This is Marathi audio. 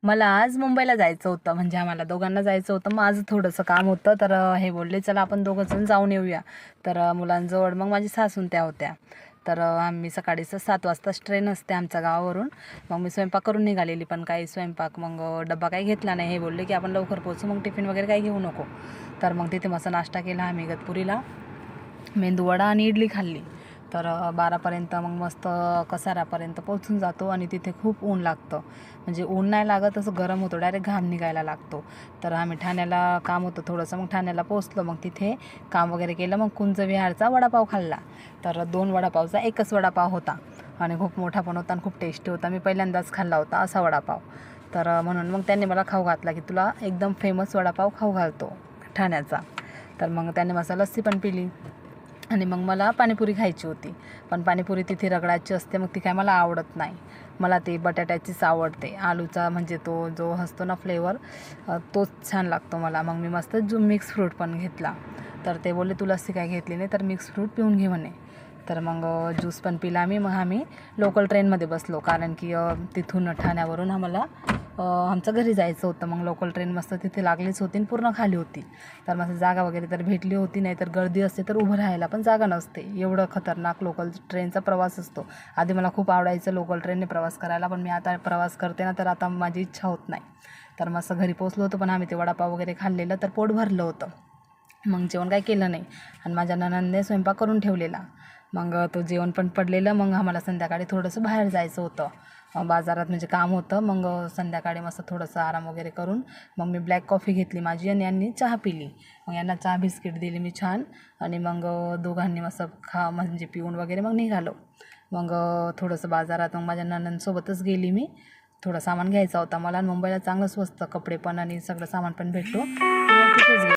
मला आज मुंबईला जायचं होतं, म्हणजे आम्हाला दोघांना जायचं होतं. माझं थोडंसं काम होतं, तर हे बोलले चला आपण दोघंजण जाऊन येऊया. तर मुलांजवळ मग माझी सासून त्या होत्या. तर आम्ही सकाळीच 7 वाजताच ट्रेन असते आमच्या गावावरून. मग मी स्वयंपाक करून निघालेली, पण काही स्वयंपाक मग डब्बा काही घेतला नाही. हे बोलले की आपण लवकर पोहोचू, मग टिफिन वगैरे काही घेऊ नको. तर मग तिथे मस्त नाश्ता केला आम्ही इगतपुरीला. मेंदूवडा आणि इडली खाल्ली. तर 12पर्यंत मग मस्त कसाऱ्यापर्यंत पोहोचून जातो आणि तिथे खूप ऊन लागतं. म्हणजे ऊन नाही लागत, असं गरम होतं, डायरेक्ट घाम निघायला लागतो. तर आम्ही ठाण्याला काम होतं थोडंसं, मग ठाण्याला पोहोचलो. मग तिथे काम वगैरे केलं, मग कुंजविहारचा वडापाव खाल्ला. तर 2 वडापावचा एकच वडापाव होता आणि खूप मोठा पण होता आणि खूप टेस्टी होता. मी पहिल्यांदाच खाल्ला होता असा वडापाव. तर म्हणून मग त्यांनी मला खाऊ घातला की तुला एकदम फेमस वडापाव खाऊ घालतो ठाण्याचा. तर मग त्याने मसाला लस्सी पण पिली आणि मग मला पाणीपुरी खायची होती. पण पाणीपुरी तिथे रगडाची असते, मग ती काय मला आवडत नाही. मला ती बटाट्याचीच आवडते. आलूचा म्हणजे तो जो असतो ना फ्लेवर, तोच छान लागतो मला. मग मी मस्त मिक्स फ्रूट पण घेतला. तर ते बोलले तू लस्सी काय घेतली नाही, तर मिक्स फ्रूट पिऊन घे म्हणे. तर मग ज्यूस पण पिला आम्ही. मग आम्ही लोकल ट्रेनमध्ये बसलो, कारण की तिथून ठाण्यावरून आम्हाला आमचं घरी जायचं होतं. मग लोकल ट्रेन मस्त तिथे लागलीच होती आणि पूर्ण खाली होती. तर मस्त जागा वगैरे तर भेटली होती, नाही तर गर्दी असते तर उभं राहायला पण जागा नसते. एवढं खतरनाक लोकल ट्रेनचा प्रवास असतो. आधी मला खूप आवडायचं लोकल ट्रेनने प्रवास करायला, पण मी आता प्रवास करते ना, तर आता माझी इच्छा होत नाही. तर मस्त घरी पोचलो होतो, पण आम्ही ते वडापाव वगैरे खाल्लेलं, तर पोट भरलं होतं. मग जेवण काही केलं नाही आणि माझ्या नणंदने स्वयंपाक करून ठेवलेला. मग तो जेवण पण पडलेलं. मग आम्हाला संध्याकाळी थोडंसं बाहेर जायचं होतं, बाजारात म्हणजे काम होतं. मग संध्याकाळी मस्त थोडंसं आराम वगैरे करून मग मी ब्लॅक कॉफी घेतली माझी आणि यांनी चहा पिली. मग यांना चहा बिस्किट दिली मी छान आणि मग दोघांनी मस्त म्हणजे पिऊन वगैरे मग निघालो. मग थोडंसं बाजारात मग माझ्या नणंदसोबतच गेली मी. थोडं सामान घ्यायचा होता मला, आणि मुंबईला चांगलं स्वस्त कपडे पण आणि सगळं सामान पण भेटतो, तिथेच